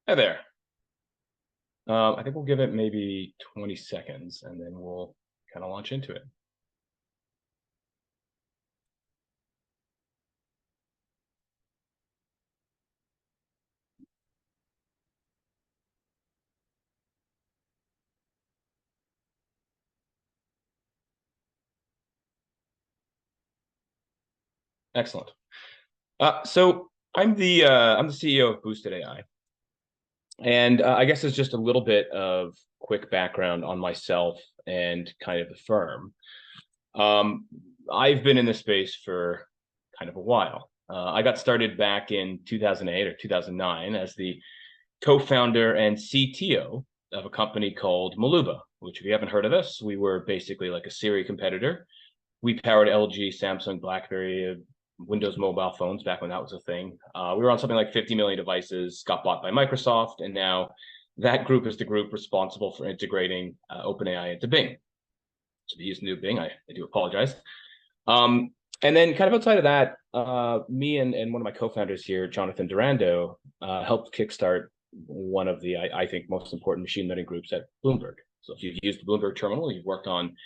Hi there. I think we'll give it maybe 20 seconds and then we'll kind of launch into it. Excellent. So I'm the CEO of Boosted AI, and I guess it's just a little bit of quick background on myself and kind of the firm. Um, I've been in this space for kind of a while. I got started back in 2008 or 2009 as the co-founder and CTO of a company called Maluba, which if you haven't heard of us, we were basically like a Siri competitor. We powered LG, Samsung, BlackBerry, Windows mobile phones back when that was a thing. We were on something like 50 million devices, got bought by Microsoft, and now that group is the group responsible for integrating OpenAI into Bing. So if you use new Bing, I do apologize. Um, and then kind of outside of that, me and one of my co-founders here, Jonathan Durando, helped kickstart one of the, I think, most important machine learning groups at Bloomberg. So if you've used the Bloomberg terminal, you've worked on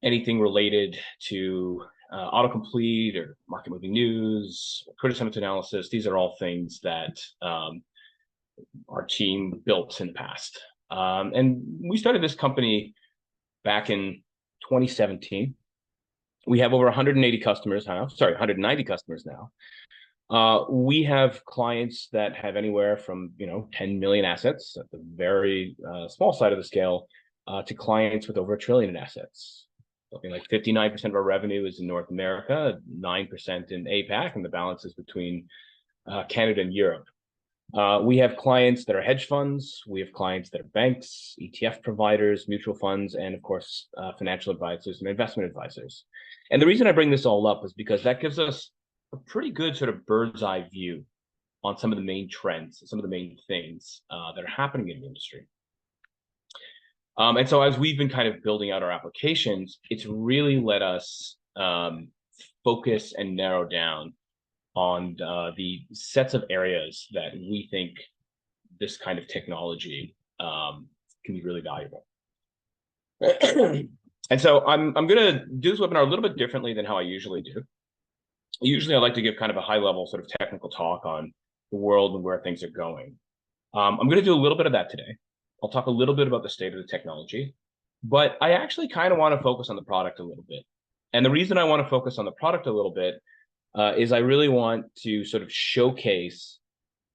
anything related to autocomplete or market moving news, credit sentiment analysis. These are all things that our team built in the past. And we started this company back in 2017. We have over 180 customers now, 190 customers now. We have clients that have anywhere from 10 million assets at the very small side of the scale to clients with over $1 trillion in assets. Something like 59% of our revenue is in North America, 9% in APAC, and the balance is between Canada and Europe. We have clients that are hedge funds. We have clients that are banks, ETF providers, mutual funds, and of course, financial advisors and investment advisors. And the reason I bring this all up is because that gives us a pretty good sort of bird's eye view on some of the main trends, some of the main things that are happening in the industry. And so as we've been kind of building out our applications, it's really let us focus and narrow down on the sets of areas that we think this kind of technology can be really valuable. And so I'm going to do this webinar a little bit differently than how I usually do. Usually I like to give kind of a high level sort of technical talk on the world and where things are going. I'm going to do a little bit of that today. I'll talk a little bit about the state of the technology, but I actually kind of want to focus on the product a little bit. And the reason I want to focus on the product a little bit is I really want to sort of showcase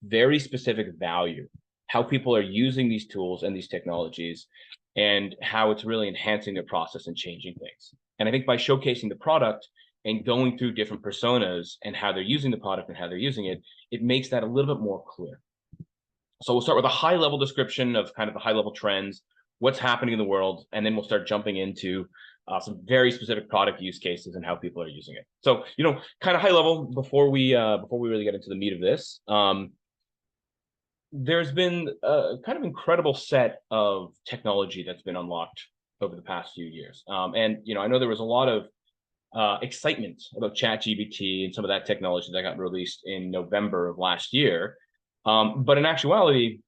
very specific value, how people are using these tools and these technologies, and how it's really enhancing their process and changing things. And I think by showcasing the product and going through different personas and how they're using the product and how they're using it, it makes that a little bit more clear. So we'll start with a high level description of kind of the high level trends, what's happening in the world, and then we'll start jumping into some very specific product use cases and how people are using it. So, kind of high level before we really get into the meat of this. There's been a kind of incredible set of technology that's been unlocked over the past few years. And I know there was a lot of excitement about ChatGPT and some of that technology that got released in November of last year. But in actuality,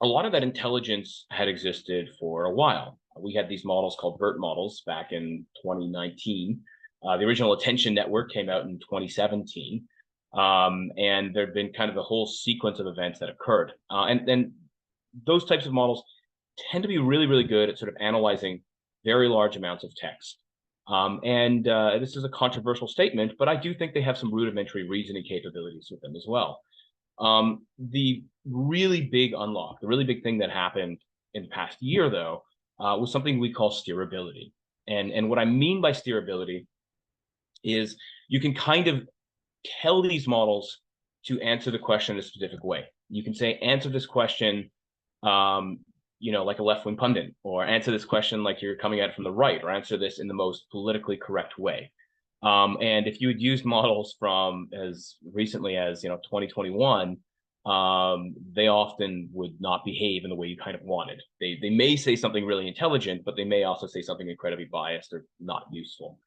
a lot of that intelligence had existed for a while. We had these models called BERT models back in 2019. The original attention network came out in 2017. And there've been kind of a whole sequence of events that occurred. And those types of models tend to be really, really good at sort of analyzing very large amounts of text. And this is a controversial statement, but I do think they have some rudimentary reasoning capabilities with them as well. The really big unlock, the really big thing that happened in the past year, though, was something we call steerability. And what I mean by steerability is you can kind of tell these models to answer the question in a specific way. You can say, answer this question, like a left-wing pundit, or answer this question like you're coming at it from the right, or answer this in the most politically correct way. And if you had used models from as recently as 2021, they often would not behave in the way you kind of wanted. They may say something really intelligent, but they may also say something incredibly biased or not useful.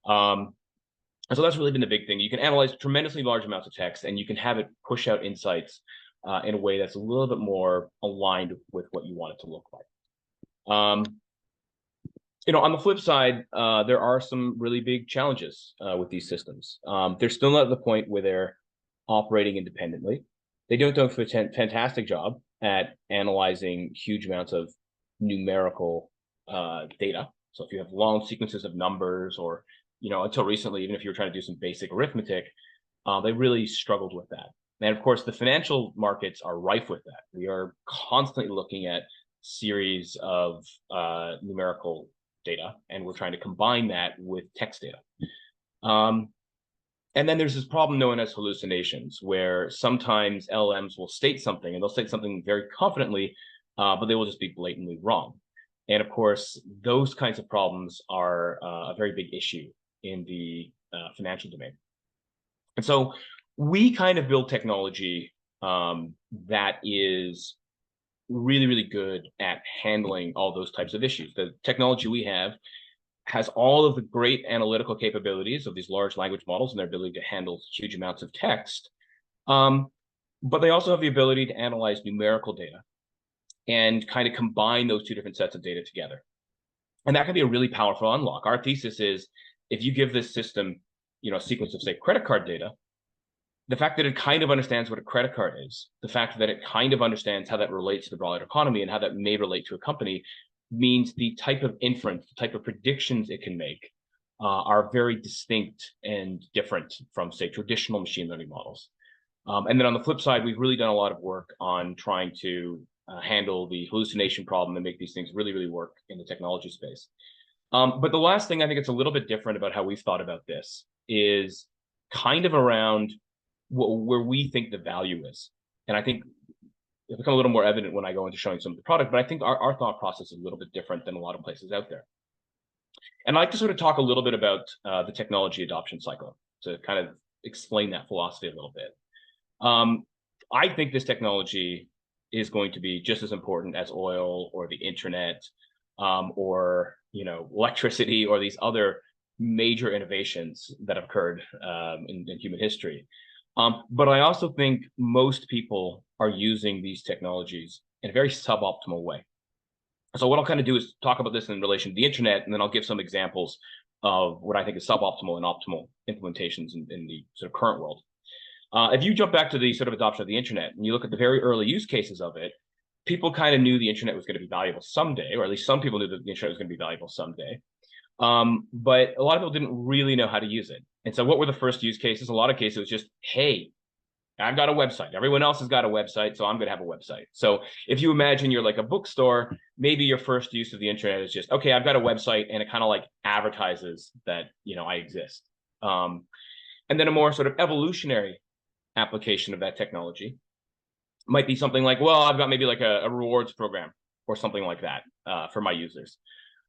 And so that's really been the big thing. You can analyze tremendously large amounts of text, and you can have it push out insights in a way that's a little bit more aligned with what you want it to look like. On the flip side, there are some really big challenges with these systems. They're still not at the point where they're operating independently. They don't do a fantastic job at analyzing huge amounts of numerical data. So if you have long sequences of numbers, or until recently, even if you were trying to do some basic arithmetic, they really struggled with that. And of course, the financial markets are rife with that. We are constantly looking at series of numerical data, and we're trying to combine that with text data. And then there's this problem known as hallucinations, where sometimes LLMs will state something, and they'll state something very confidently, but they will just be blatantly wrong. And of course, those kinds of problems are a very big issue in the financial domain. And so we kind of build technology that is really, really good at handling all those types of issues. The technology we have has all of the great analytical capabilities of these large language models and their ability to handle huge amounts of text. But they also have the ability to analyze numerical data and kind of combine those two different sets of data together. And that can be a really powerful unlock. Our thesis is, if you give this system, a sequence of, say, credit card data, the fact that it kind of understands what a credit card is, the fact that it kind of understands how that relates to the broader economy and how that may relate to a company, means the type of inference, the type of predictions it can make are very distinct and different from, say, traditional machine learning models. And then on the flip side, we've really done a lot of work on trying to handle the hallucination problem and make these things really, really work in the technology space. But the last thing I think it's a little bit different about how we've thought about this is kind of around where we think the value is. And I think it'll become a little more evident when I go into showing some of the product, but I think our thought process is a little bit different than a lot of places out there. And I'd like to sort of talk a little bit about the technology adoption cycle to kind of explain that philosophy a little bit. I think this technology is going to be just as important as oil or the internet, or electricity, or these other major innovations that have occurred in human history. But I also think most people are using these technologies in a very suboptimal way. So what I'll kind of do is talk about this in relation to the internet, and then I'll give some examples of what I think is suboptimal and optimal implementations in the sort of current world. If you jump back to the sort of adoption of the internet and you look at the very early use cases of it, people kind of knew the internet was going to be valuable someday, or at least some people knew that the internet was going to be valuable someday. But a lot of people didn't really know how to use it. And so what were the first use cases? A lot of cases it was just, hey, I've got a website. Everyone else has got a website, so I'm going to have a website. So if you imagine you're like a bookstore, maybe your first use of the internet is just, okay, I've got a website, and it kind of like advertises that, I exist. And then a more sort of evolutionary application of that technology might be something like, well, I've got maybe like a rewards program or something like that for my users.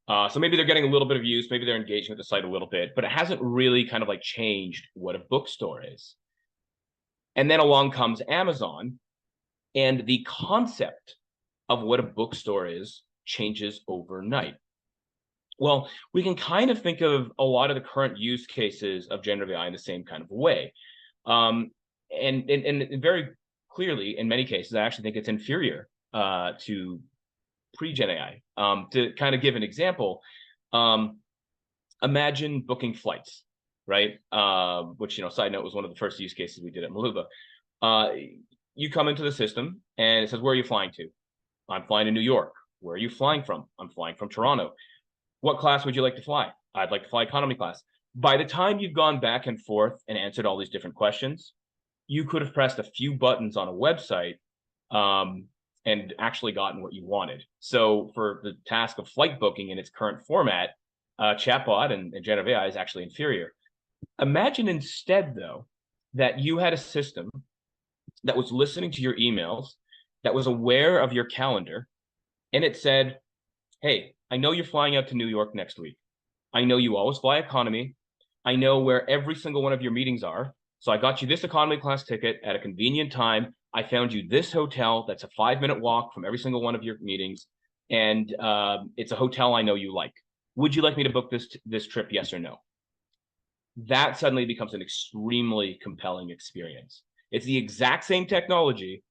So maybe they're getting a little bit of use, maybe they're engaging with the site a little bit, but it hasn't really kind of like changed what a bookstore is. And then along comes Amazon, and the concept of what a bookstore is changes overnight. Well, we can kind of think of a lot of the current use cases of generative AI in the same kind of way. And very clearly, in many cases, I actually think it's inferior to pre-Gen AI. To kind of give an example, imagine booking flights, right? Which, side note, was one of the first use cases we did at Maluba. You come into the system and it says, where are you flying to? I'm flying to New York. Where are you flying from? I'm flying from Toronto. What class would you like to fly? I'd like to fly economy class. By the time you've gone back and forth and answered all these different questions, you could have pressed a few buttons on a website and actually gotten what you wanted. So for the task of flight booking in its current format, chatbot and generative AI is actually inferior. Imagine instead, though, that you had a system that was listening to your emails, that was aware of your calendar, and it said, hey, I know you're flying out to New York next week. I know you always fly economy. I know where every single one of your meetings are. So I got you this economy class ticket at a convenient time. I found you this hotel that's a 5-minute walk from every single one of your meetings. And it's a hotel I know you like. Would you like me to book this trip, yes or no? That suddenly becomes an extremely compelling experience. It's the exact same technology,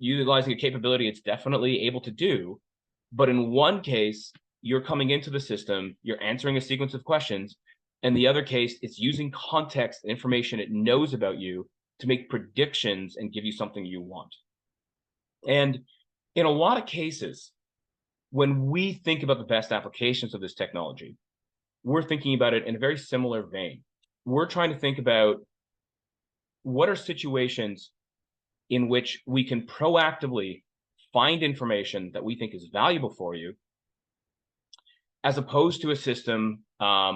utilizing a capability it's definitely able to do. But in one case, you're coming into the system, you're answering a sequence of questions. And the other case, it's using context and information it knows about you to make predictions and give you something you want. And in a lot of cases, when we think about the best applications of this technology, we're thinking about it in a very similar vein. We're trying to think about what are situations in which we can proactively find information that we think is valuable for you, as opposed to a system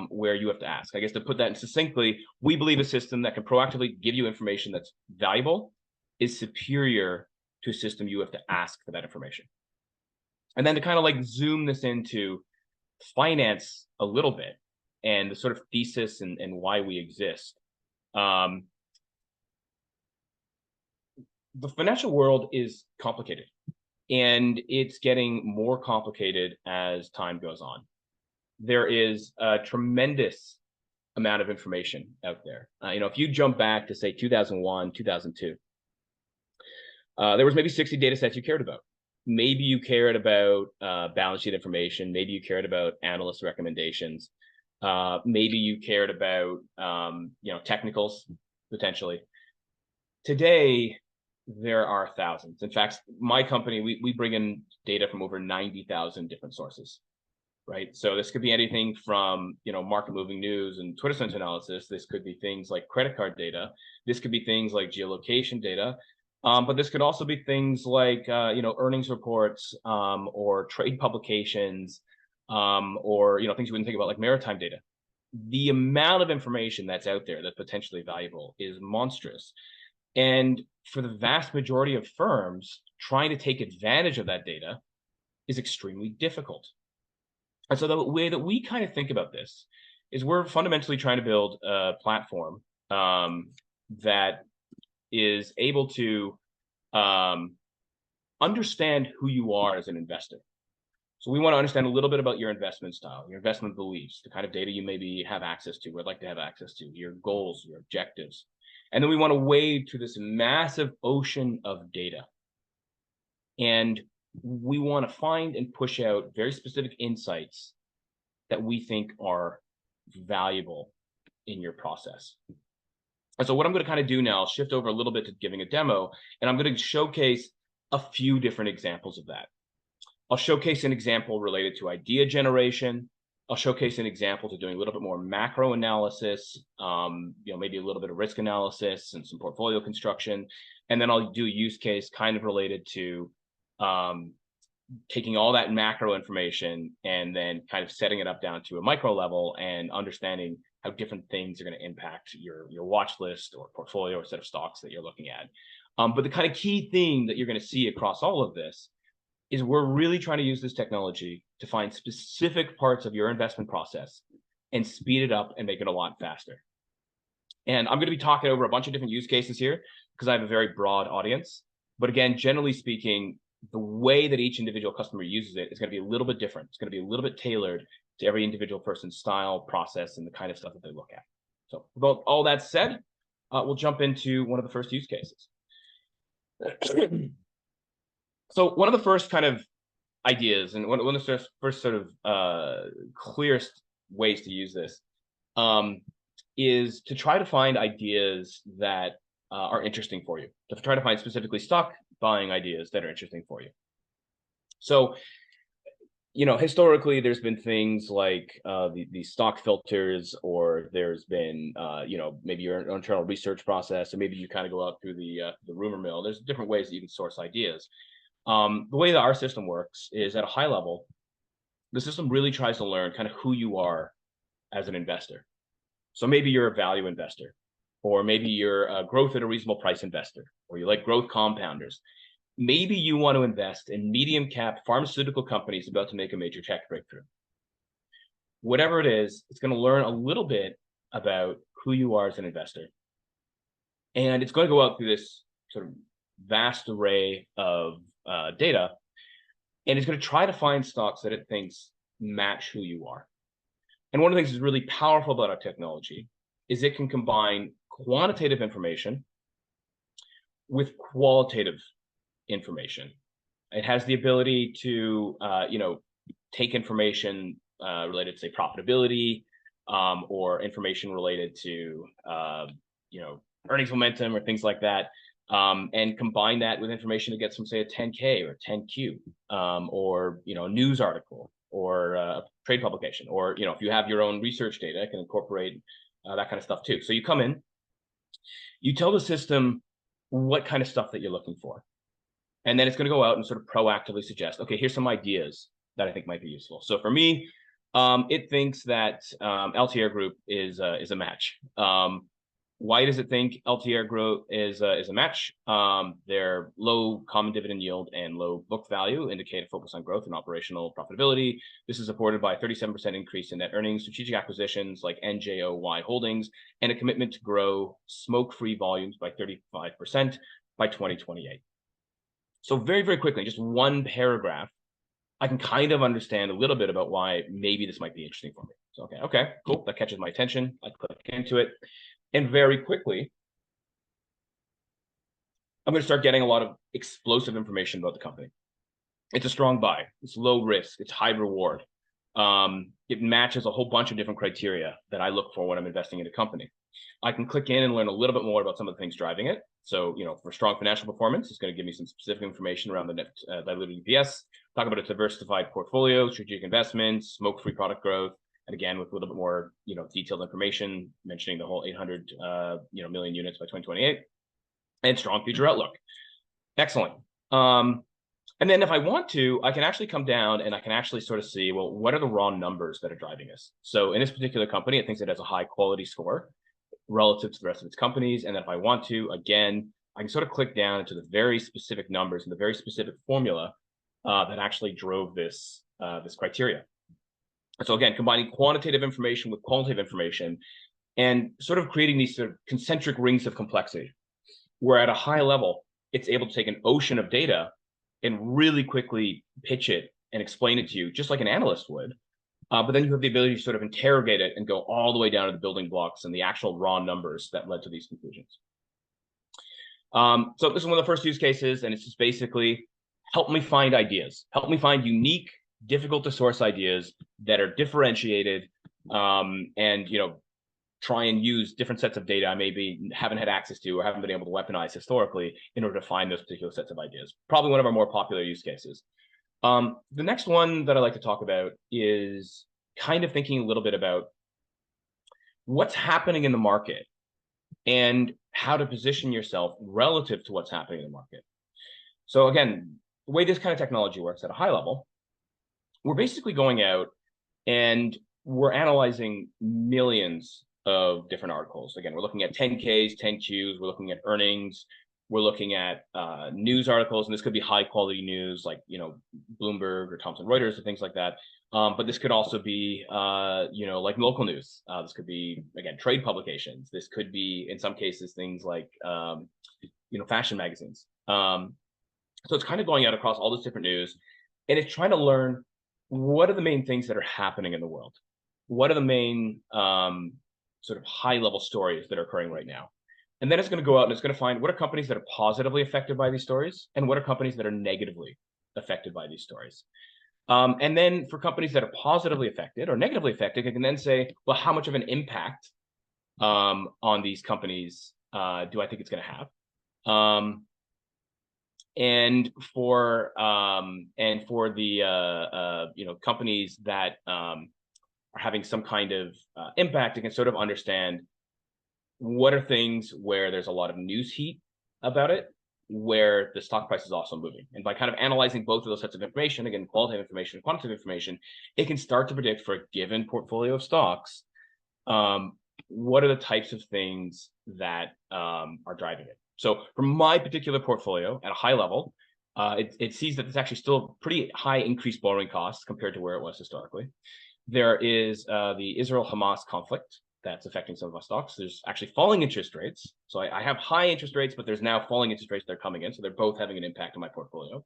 where you have to ask. I guess to put that in succinctly, we believe a system that can proactively give you information that's valuable is superior to a system you have to ask for that information. And then to kind of like zoom this into finance a little bit and the sort of thesis and why we exist. The financial world is complicated, and it's getting more complicated as time goes on. There is a tremendous amount of information out there. If you jump back to say 2001, 2002, there was maybe 60 data sets you cared about. Maybe you cared about balance sheet information. Maybe you cared about analyst recommendations. Maybe you cared about technicals potentially. Today, there are thousands. In fact, my company, we bring in data from over 90,000 different sources, right? So this could be anything from, market moving news and Twitter sense analysis. This could be things like credit card data. This could be things like geolocation data. But this could also be things like, earnings reports or trade publications or, things you wouldn't think about like maritime data. The amount of information that's out there that's potentially valuable is monstrous. And for the vast majority of firms, trying to take advantage of that data is extremely difficult. And so the way that we kind of think about this is we're fundamentally trying to build a platform that is able to understand who you are as an investor. So we want to understand a little bit about your investment style, your investment beliefs, the kind of data you maybe have access to, would like to have access to, your goals, your objectives. And then we want to wade through this massive ocean of data. And we want to find and push out very specific insights that we think are valuable in your process. And so what I'm going to kind of do now, I'll shift over a little bit to giving a demo, and I'm going to showcase a few different examples of that. I'll showcase an example related to idea generation. I'll showcase an example to doing a little bit more macro analysis, maybe a little bit of risk analysis and some portfolio construction. And then I'll do a use case kind of related to taking all that macro information and then kind of setting it up down to a micro level and understanding how different things are going to impact your watch list or portfolio or set of stocks that you're looking at. But the kind of key thing that you're going to see across all of this is we're really trying to use this technology to find specific parts of your investment process and speed it up and make it a lot faster. And I'm going to be talking over a bunch of different use cases here because I have a very broad audience. But again, generally speaking, the way that each individual customer uses it is going to be a little bit different. It's going to be a little bit tailored to every individual person's style, process, and the kind of stuff that they look at. So with all that said, we'll jump into one of the first use cases. So one of the first kind of ideas and one of the first sort of clearest ways to use this is to try to find ideas that are interesting for you, to try to find specifically stock buying ideas that are interesting for you. So, historically, there's been things like the stock filters, or there's been, maybe your internal research process, or maybe you kind of go out through the rumor mill. There's different ways that you can source ideas. The way that our system works is at a high level, the system really tries to learn kind of who you are as an investor. So maybe you're a value investor, or maybe you're a growth at a reasonable price investor, or you like growth compounders. Maybe you want to invest in medium cap pharmaceutical companies about to make a major tech breakthrough. Whatever it is, it's going to learn a little bit about who you are as an investor. And it's going to go out through this sort of vast array of data, and it's going to try to find stocks that it thinks match who you are. And one of the things that's really powerful about our technology is it can combine quantitative information with qualitative information. It has the ability to, take information related to, say, profitability, or information related to, earnings momentum or things like that, and combine that with information to get from, say, a 10K or 10Q, or, a news article or a trade publication, or, if you have your own research data, it can incorporate that kind of stuff too. So you come in, you tell the system what kind of stuff that you're looking for. And then it's going to go out and sort of proactively suggest, okay, here's some ideas that I think might be useful. So for me, it thinks that LTR Group is a match. Why does it think LTR Group is a match? Their low common dividend yield and low book value indicate a focus on growth and operational profitability. This is supported by a 37% increase in net earnings, strategic acquisitions like NJOY Holdings, and a commitment to grow smoke-free volumes by 35% by 2028. So very, very quickly, just one paragraph, I can kind of understand a little bit about why maybe this might be interesting for me. So, okay, cool. That catches my attention. I click into it. And very quickly, I'm going to start getting a lot of explosive information about the company. It's a strong buy. It's low risk. It's high reward. It matches a whole bunch of different criteria that I look for when I'm investing in a company. I can click in and learn a little bit more about some of the things driving it. So, for strong financial performance, it's going to give me some specific information around the net diluted EPS, talk about its diversified portfolio, strategic investments, smoke-free product growth, and again, with a little bit more, detailed information, mentioning the whole 800, million units by 2028, and strong future outlook. Excellent. And then if I want to, I can actually come down and I can actually sort of see, well, what are the raw numbers that are driving this? So in this particular company, it thinks it has a high quality score relative to the rest of its companies. And then if I want to, again, I can sort of click down into the very specific numbers and the very specific formula that actually drove this criteria. So again, combining quantitative information with qualitative information and sort of creating these sort of concentric rings of complexity, where at a high level, it's able to take an ocean of data and really quickly pitch it and explain it to you, just like an analyst would. But then you have the ability to sort of interrogate it and go all the way down to the building blocks and the actual raw numbers that led to these conclusions. So this is one of the first use cases, and it's just basically help me find ideas, help me find unique, difficult to source ideas that are differentiated, and try and use different sets of data I maybe haven't had access to or haven't been able to weaponize historically in order to find those particular sets of ideas. Probably one of our more popular use cases. The next one that I like to talk about is kind of thinking a little bit about what's happening in the market and how to position yourself relative to what's happening in the market. So again, the way this kind of technology works at a high level, we're basically going out and we're analyzing millions of different articles. Again, we're looking at 10Ks, 10Qs, we're looking at earnings, we're looking at news articles, and this could be high quality news like, Bloomberg or Thomson Reuters or things like that. But this could also be, like local news. This could be, again, trade publications. This could be, in some cases, things like, fashion magazines. So it's kind of going out across all this different news, and it's trying to learn what are the main things that are happening in the world? What are the main sort of high level stories that are occurring right now? And then it's going to go out and it's going to find what are companies that are positively affected by these stories and what are companies that are negatively affected by these stories. And then for companies that are positively affected or negatively affected, it can then say, well, how much of an impact on these companies do I think it's going to have? And for the companies that are having some kind of impact, it can sort of understand what are things where there's a lot of news heat about it, where the stock price is also moving. And by kind of analyzing both of those sets of information, again, qualitative information and quantitative information, it can start to predict for a given portfolio of stocks, what are the types of things that are driving it. So for my particular portfolio at a high level, it sees that there's actually still pretty high increased borrowing costs compared to where it was historically. There is the Israel-Hamas conflict that's affecting some of my stocks. There's actually falling interest rates. So I have high interest rates, but there's now falling interest rates that are coming in. So they're both having an impact on my portfolio.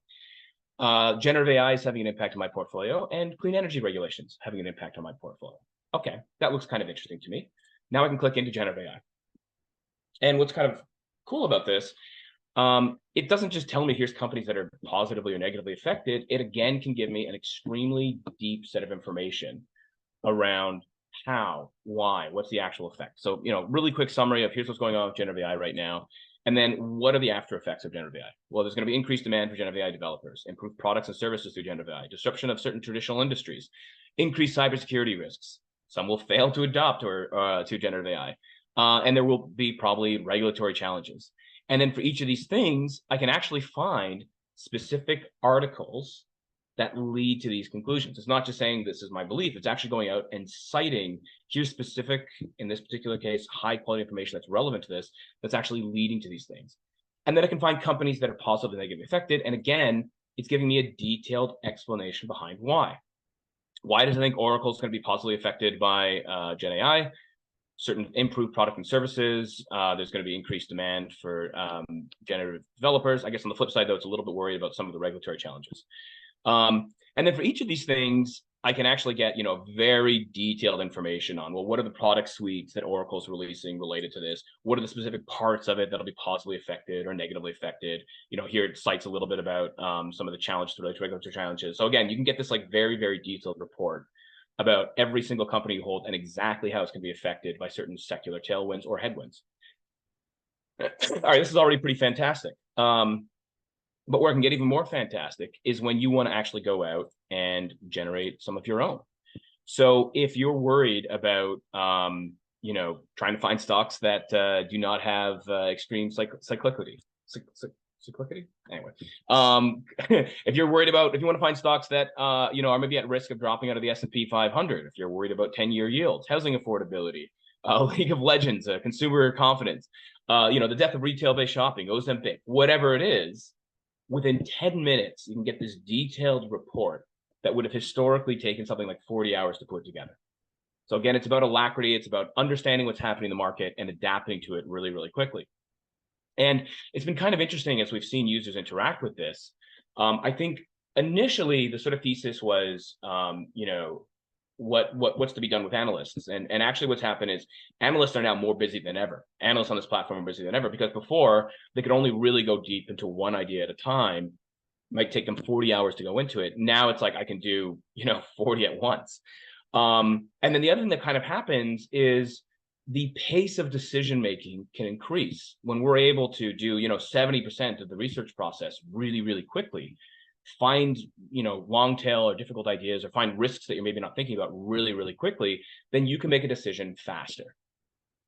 Generative AI is having an impact on my portfolio, and clean energy regulations having an impact on my portfolio. Okay, that looks kind of interesting to me. Now I can click into Generative AI. And what's kind of cool about this, It doesn't just tell me here's companies that are positively or negatively affected. It again can give me an extremely deep set of information around how, why, what's the actual effect. So, really quick summary of here's what's going on with generative AI right now. And then what are the after effects of generative AI? Well, there's going to be increased demand for generative AI developers, improved products and services through generative AI, disruption of certain traditional industries, increased cybersecurity risks. Some will fail to adopt or to generative AI. And there will be probably regulatory challenges. And then for each of these things, I can actually find specific articles that lead to these conclusions. It's not just saying this is my belief, it's actually going out and citing here's specific, in this particular case, high quality information that's relevant to this, that's actually leading to these things. And then I can find companies that are positively negatively affected. And again, it's giving me a detailed explanation behind why. Why does I think Oracle is going to be positively affected by Gen AI? Certain improved product and services. There's going to be increased demand for generative developers. I guess on the flip side, though, it's a little bit worried about some of the regulatory challenges. And then for each of these things, I can actually get, very detailed information on, well, what are the product suites that Oracle's releasing related to this? What are the specific parts of it that'll be positively affected or negatively affected? Here it cites a little bit about some of the challenges related to regulatory challenges. So again, you can get this like very, very detailed report about every single company you hold and exactly how it's going to be affected by certain secular tailwinds or headwinds. All right, this is already pretty fantastic. But where it can get even more fantastic is when you want to actually go out and generate some of your own. So if you're worried about, trying to find stocks that do not have extreme cyclicity. Anyway, if you're worried about, if you want to find stocks that, are maybe at risk of dropping out of the S&P 500, if you're worried about 10-year yields, housing affordability, League of Legends, consumer confidence, the death of retail-based shopping, Ozempic, whatever it is, within 10 minutes, you can get this detailed report that would have historically taken something like 40 hours to put together. So again, it's about alacrity. It's about understanding what's happening in the market and adapting to it really, really quickly. And it's been kind of interesting as we've seen users interact with this. I think initially the sort of thesis was, what's to be done with analysts. And actually what's happened is analysts are now more busy than ever. Analysts on this platform are busier than ever because before they could only really go deep into one idea at a time. It might take them 40 hours to go into it. Now it's like I can do, 40 at once. And then the other thing that kind of happens is the pace of decision making can increase when we're able to do 70% of the research process really, really quickly, find long tail or difficult ideas, or find risks that you're maybe not thinking about really, really quickly. Then you can make a decision faster.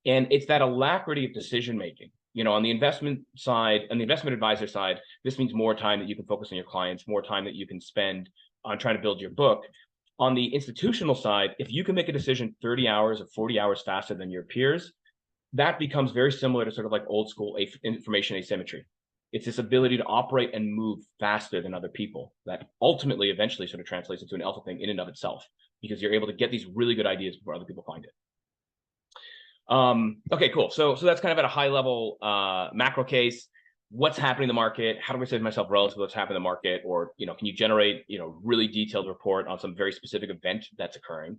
And it's that alacrity of decision making. On the investment side, on the investment advisor side, this means more time that you can focus on your clients, more time that you can spend on trying to build your book. On the institutional side, if you can make a decision 30 hours or 40 hours faster than your peers, that becomes very similar to sort of like old school information asymmetry. It's this ability to operate and move faster than other people that ultimately eventually sort of translates into an alpha thing in and of itself, because you're able to get these really good ideas before other people find it. Okay, cool. So that's kind of at a high level macro case. What's happening in the market? How do I save myself relative to what's happening in the market? Or, can you generate, really detailed report on some very specific event that's occurring?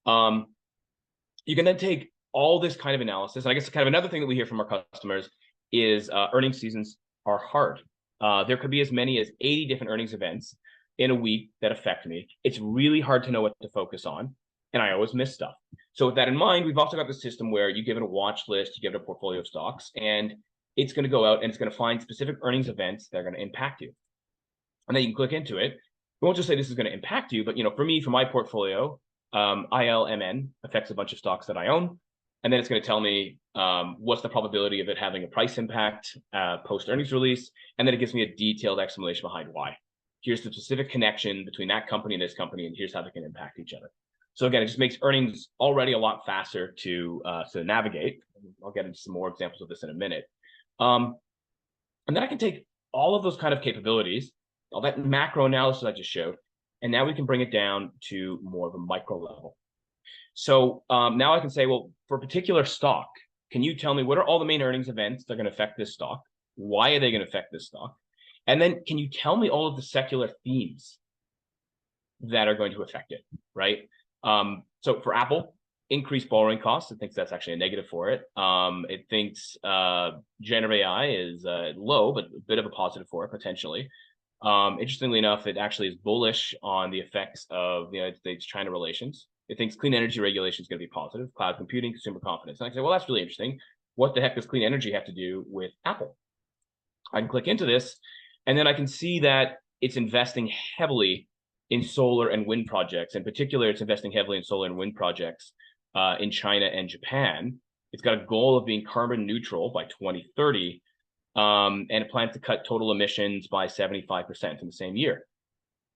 You can then take all this kind of analysis. And I guess kind of another thing that we hear from our customers is earnings seasons are hard. There could be as many as 80 different earnings events in a week that affect me. It's really hard to know what to focus on. And I always miss stuff. So with that in mind, we've also got this system where you give it a watch list, you give it a portfolio of stocks, and it's going to go out and it's going to find specific earnings events that are going to impact you. And then you can click into it. We won't just say this is going to impact you, but for me, for my portfolio, ILMN affects a bunch of stocks that I own. And then it's going to tell me what's the probability of it having a price impact post earnings release. And then it gives me a detailed explanation behind why. Here's the specific connection between that company and this company, and here's how they can impact each other. So again, it just makes earnings already a lot faster to navigate. I'll get into some more examples of this in a minute. And then I can take all of those kind of capabilities, all that macro analysis I just showed, and now we can bring it down to more of a micro level. So now I can say, well, for a particular stock, can you tell me what are all the main earnings events that are going to affect this stock? Why are they going to affect this stock? And then can you tell me all of the secular themes that are going to affect it, right? So for Apple, increased borrowing costs. It thinks that's actually a negative for it. It thinks generative AI is low, but a bit of a positive for it potentially. Interestingly enough, it actually is bullish on the effects of the United States-China relations. It thinks clean energy regulation is going to be positive, cloud computing, consumer confidence. And I say, well, that's really interesting. What the heck does clean energy have to do with Apple? I can click into this, and then I can see that it's investing heavily in solar and wind projects. In particular, it's investing heavily in solar and wind projects in China and Japan. It's got a goal of being carbon neutral by 2030. And it plans to cut total emissions by 75% in the same year.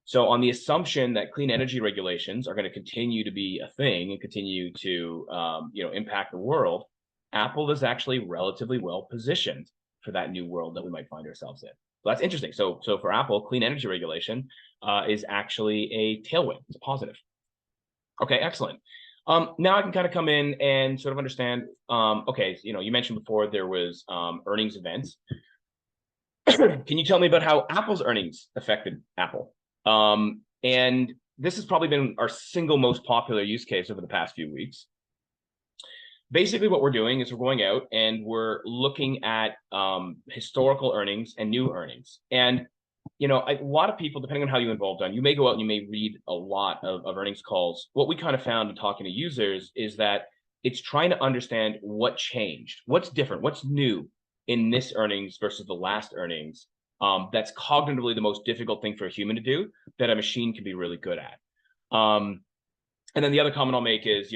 So on the assumption that clean energy regulations are going to continue to be a thing and continue to impact the world, Apple is actually relatively well positioned for that new world that we might find ourselves in. So that's interesting. So for Apple, clean energy regulation is actually a tailwind. It's a positive. Okay, excellent. Now I can kind of come in and sort of understand, okay, you mentioned before there was earnings events. Can you tell me about how Apple's earnings affected Apple? And this has probably been our single most popular use case over the past few weeks. Basically, what we're doing is we're going out and we're looking at historical earnings and new earnings. And a lot of people, depending on how you involved on, you may go out and you may read a lot of earnings calls. What we kind of found in talking to users is that it's trying to understand what changed, what's different, what's new in this earnings versus the last earnings. That's cognitively the most difficult thing for a human to do that a machine can be really good at. And then the other comment I'll make is,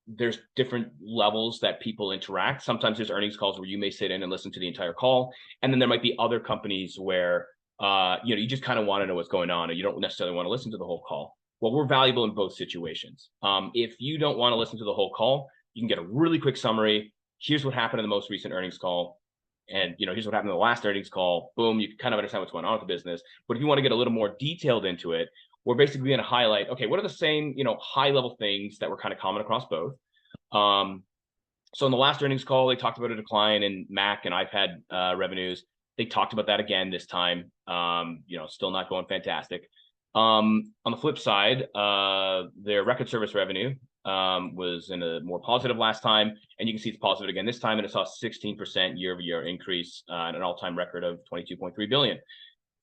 there's different levels that people interact. Sometimes there's earnings calls where you may sit in and listen to the entire call. And then there might be other companies where you just kind of want to know what's going on, and you don't necessarily want to listen to the whole call. Well, we're valuable in both situations. If you don't want to listen to the whole call, you can get a really quick summary. Here's what happened in the most recent earnings call. And here's what happened in the last earnings call. Boom, you can kind of understand what's going on with the business. But if you want to get a little more detailed into it, we're basically going to highlight, okay, what are the same, high level things that were kind of common across both. So in the last earnings call, they talked about a decline in Mac and iPad revenues. They talked about that again this time. Still not going fantastic. On the flip side, their record service revenue was in a more positive last time, and you can see it's positive again this time, and it saw 16% year-over-year increase and an all-time record of $22.3 billion.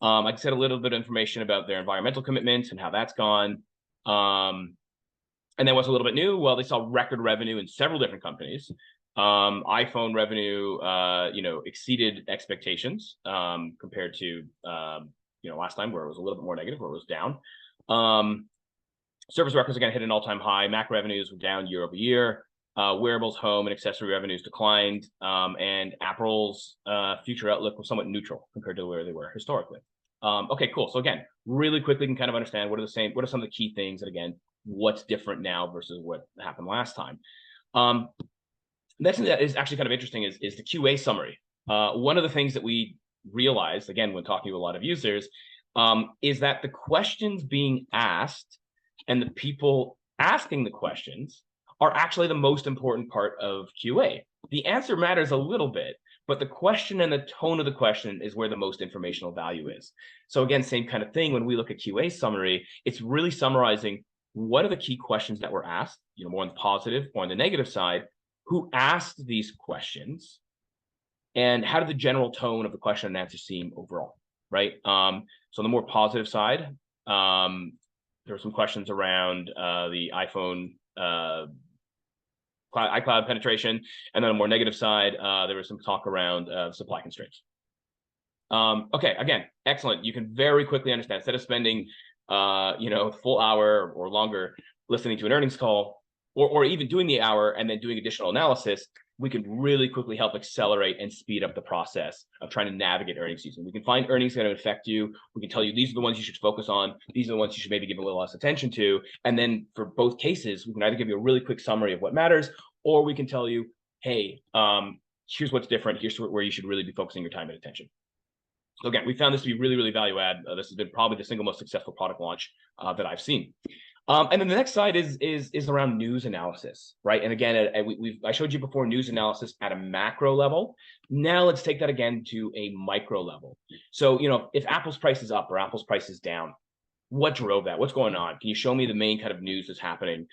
I said a little bit of information about their environmental commitments and how that's gone. And then what's a little bit new? Well, they saw record revenue in several different companies. iPhone revenue, exceeded expectations compared to last time where it was a little bit more negative, where it was down. Service records again hit an all-time high. Mac revenues were down year over year. Wearables, home, and accessory revenues declined, and Apple's future outlook was somewhat neutral compared to where they were historically. Okay, cool. So again, really quickly, you can kind of understand what are some of the key things, and again, what's different now versus what happened last time. Next thing that is actually kind of interesting is the QA summary. One of the things that we realized, again, when talking to a lot of users, is that the questions being asked and the people asking the questions are actually the most important part of QA. The answer matters a little bit, but the question and the tone of the question is where the most informational value is. So again, same kind of thing when we look at QA summary, it's really summarizing what are the key questions that were asked, more on the positive or on the negative side, who asked these questions, and how did the general tone of the question and answer seem overall, right? So on the more positive side, there were some questions around the iPhone iCloud penetration, and then on the more negative side, there was some talk around supply constraints. Okay, again, excellent. You can very quickly understand, instead of spending full hour or longer listening to an earnings call, or even doing the hour and then doing additional analysis, we can really quickly help accelerate and speed up the process of trying to navigate earnings season. We can find earnings that affect you. We can tell you these are the ones you should focus on. These are the ones you should maybe give a little less attention to. And then for both cases, we can either give you a really quick summary of what matters, or we can tell you, hey, here's what's different. Here's where you should really be focusing your time and attention. So again, we found this to be really, really value add. This has been probably the single most successful product launch that I've seen. And then the next slide is around news analysis, right? And again, I showed you before news analysis at a macro level. Now let's take that again to a micro level. So, if Apple's price is up or Apple's price is down, what drove that? What's going on? Can you show me the main kind of news that's happening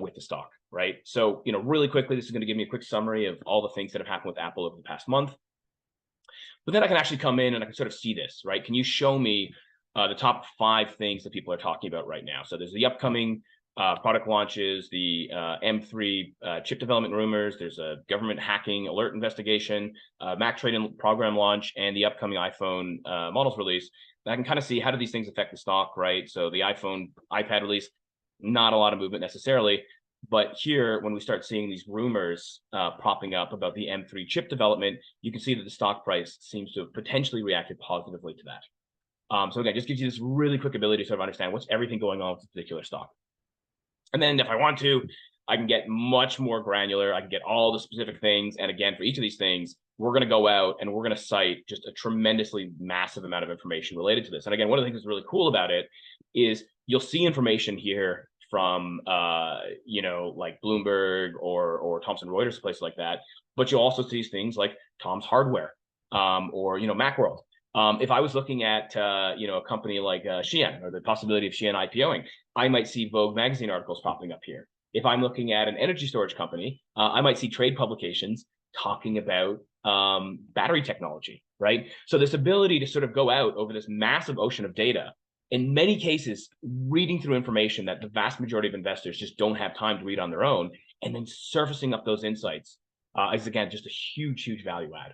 with the stock, right? So, really quickly, this is going to give me a quick summary of all the things that have happened with Apple over the past month. But then I can actually come in and I can sort of see this, right? Can you show me the top 5 things that people are talking about right now? So there's the upcoming product launches, the M3 chip development rumors, there's a government hacking alert investigation, Mac trade-in program launch, and the upcoming iPhone models release. And I can kind of see how do these things affect the stock, right? So the iPad release, not a lot of movement necessarily. But here, when we start seeing these rumors popping up about the M3 chip development, you can see that the stock price seems to have potentially reacted positively to that. So again, just gives you this really quick ability to sort of understand what's everything going on with this particular stock. And then if I want to, I can get much more granular. I can get all the specific things. And again, for each of these things, we're going to go out and we're going to cite just a tremendously massive amount of information related to this. And again, one of the things that's really cool about it is you'll see information here from like Bloomberg or Thomson Reuters, a place like that. But you'll also see things like Tom's Hardware or Macworld. If I was looking at a company like Shein or the possibility of Shein IPOing, I might see Vogue magazine articles popping up here. If I'm looking at an energy storage company, I might see trade publications talking about battery technology, right? So this ability to sort of go out over this massive ocean of data, in many cases, reading through information that the vast majority of investors just don't have time to read on their own, and then surfacing up those insights is, again, just a huge, huge value add.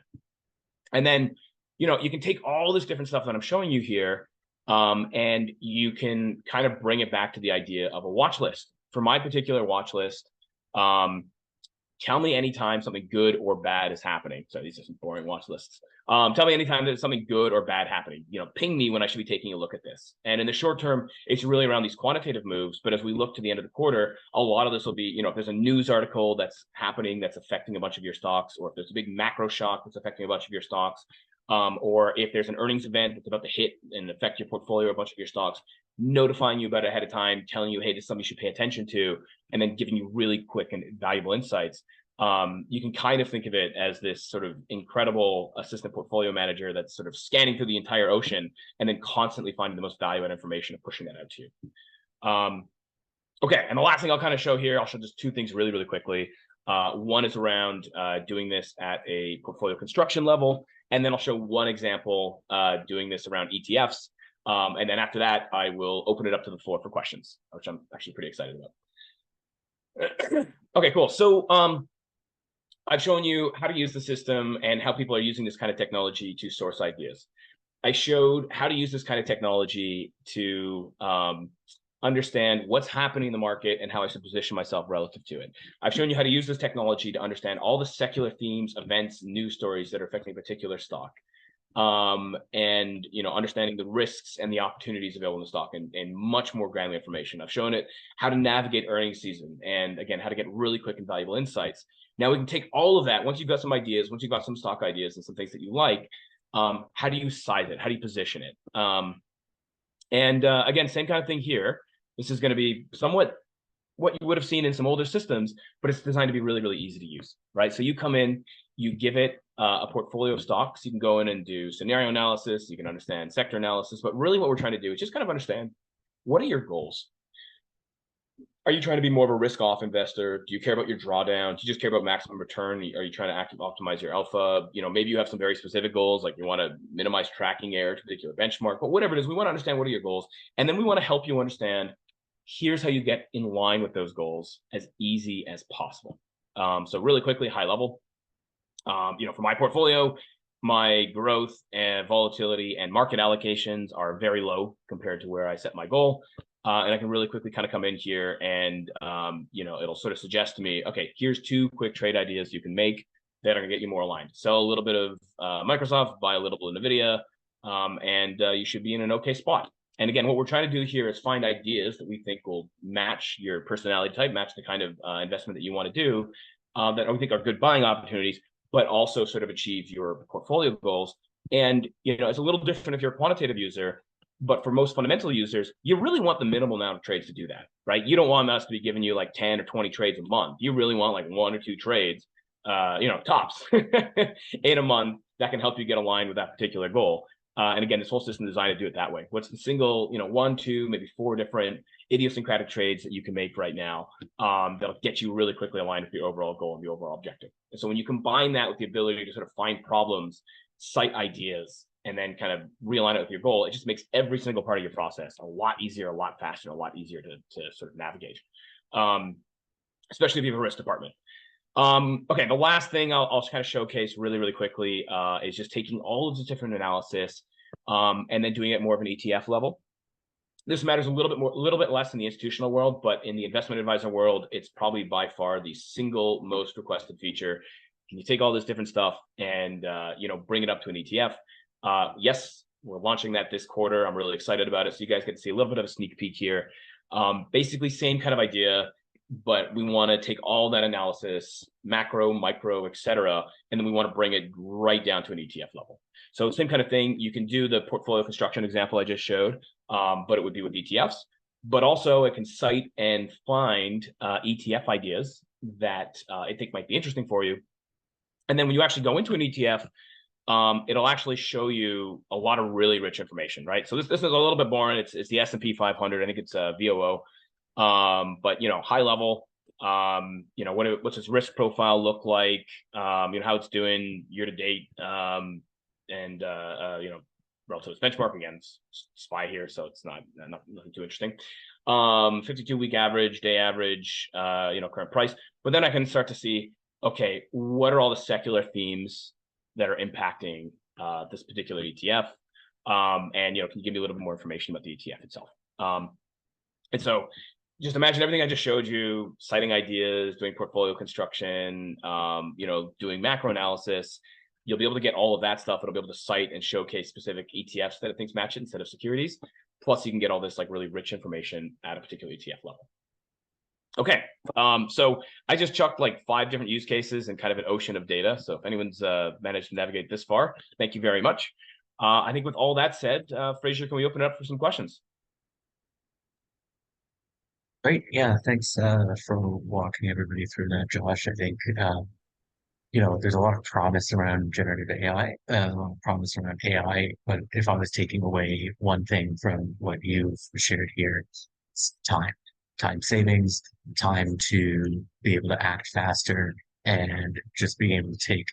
And then, you can take all this different stuff that I'm showing you here, and you can kind of bring it back to the idea of a watch list. For my particular watch list, tell me anytime something good or bad is happening. So these are some boring watch lists. Tell me anytime there's something good or bad happening. Ping me when I should be taking a look at this. And in the short term, it's really around these quantitative moves. But as we look to the end of the quarter, a lot of this will be, if there's a news article that's happening that's affecting a bunch of your stocks, or if there's a big macro shock that's affecting a bunch of your stocks, or if there's an earnings event that's about to hit and affect your portfolio or a bunch of your stocks, notifying you about it ahead of time, telling you, hey, this is something you should pay attention to, and then giving you really quick and valuable insights. You can kind of think of it as this sort of incredible assistant portfolio manager that's sort of scanning through the entire ocean and then constantly finding the most value-added information and pushing that out to you. Okay, and the last thing I'll kind of show here, I'll show just 2 things really, really quickly. One is around doing this at a portfolio construction level, and then I'll show one example doing this around ETFs. And then after that, I will open it up to the floor for questions, which I'm actually pretty excited about. Okay, cool. So I've shown you how to use the system and how people are using this kind of technology to source ideas. I showed how to use this kind of technology to understand what's happening in the market and how I should position myself relative to it. I've shown you how to use this technology to understand all the secular themes, events, news stories that are affecting a particular stock. And understanding the risks and the opportunities available in the stock and much more granular information. I've shown it how to navigate earnings season and, again, how to get really quick and valuable insights. Now we can take all of that, once you've got some ideas, once you've got some stock ideas and some things that you like, how do you size it? How do you position it? Again, same kind of thing here. This is going to be somewhat what you would have seen in some older systems, but it's designed to be really, really easy to use, right? So you come in, you give it a portfolio of stocks. You can go in and do scenario analysis. You can understand sector analysis. But really what we're trying to do is just kind of understand, what are your goals? Are you trying to be more of a risk-off investor? Do you care about your drawdown? Do you just care about maximum return? Are you trying to optimize your alpha? Maybe you have some very specific goals, like you want to minimize tracking error to a particular benchmark. But whatever it is, we want to understand what are your goals. And then we want to help you understand, here's how you get in line with those goals as easy as possible. So really quickly, high level, for my portfolio, my growth and volatility and market allocations are very low compared to where I set my goal. And I can really quickly kind of come in here and, it'll sort of suggest to me, okay, here's 2 quick trade ideas you can make that are going to get you more aligned. Sell a little bit of Microsoft, buy a little bit of NVIDIA, and you should be in an okay spot. And again, what we're trying to do here is find ideas that we think will match your personality type, match the kind of investment that you want to do, that we think are good buying opportunities, but also sort of achieve your portfolio goals. And, it's a little different if you're a quantitative user, but for most fundamental users, you really want the minimal amount of trades to do that, right? You don't want us to be giving you like 10 or 20 trades a month. You really want like 1 or 2 trades, tops in a month that can help you get aligned with that particular goal. And again, this whole system is designed to do it that way. What's the single, one, two, maybe four different idiosyncratic trades that you can make right now that'll get you really quickly aligned with your overall goal and the overall objective. And so when you combine that with the ability to sort of find problems, cite ideas, and then kind of realign it with your goal, it just makes every single part of your process a lot easier, a lot faster, a lot easier to sort of navigate, especially if you have a risk department. Okay, the last thing I'll kind of showcase really, really quickly is just taking all of the different analysis and then doing it more of an ETF level. This matters a little bit less in the institutional world, but in the investment advisor world, it's probably by far the single most requested feature. Can you take all this different stuff and bring it up to an ETF? Yes, we're launching that this quarter. I'm really excited about it. So you guys get to see a little bit of a sneak peek here. Basically, same kind of idea, but we want to take all that analysis, macro, micro, et cetera, and then we want to bring it right down to an ETF level. So same kind of thing. You can do the portfolio construction example I just showed, but it would be with ETFs. But also it can cite and find ETF ideas that I think might be interesting for you. And then when you actually go into an ETF, it'll actually show you a lot of really rich information, right? So this is a little bit boring. It's the S&P 500. I think it's VOO. But high level, what's its risk profile look like, how it's doing year to date, and relative to its benchmark. Again, it's SPY here, so it's nothing too interesting. 52-week average, day average, current price. But then I can start to see, okay, what are all the secular themes that are impacting this particular ETF? And can you give me a little bit more information about the ETF itself? And so just imagine everything I just showed you, citing ideas, doing portfolio construction, doing macro analysis. You'll be able to get all of that stuff. It'll be able to cite and showcase specific ETFs that it thinks match it instead of securities. Plus, you can get all this like really rich information at a particular ETF level. Okay, so I just chucked like 5 different use cases and kind of an ocean of data. So if anyone's managed to navigate this far, thank you very much. I think with all that said, Fraser, can we open it up for some questions? Great. Yeah. Thanks for walking everybody through that, Josh. I think, there's a lot of promise around generative AI, a lot of promise around AI. But if I was taking away one thing from what you've shared here, it's time savings, time to be able to act faster, and just being able to take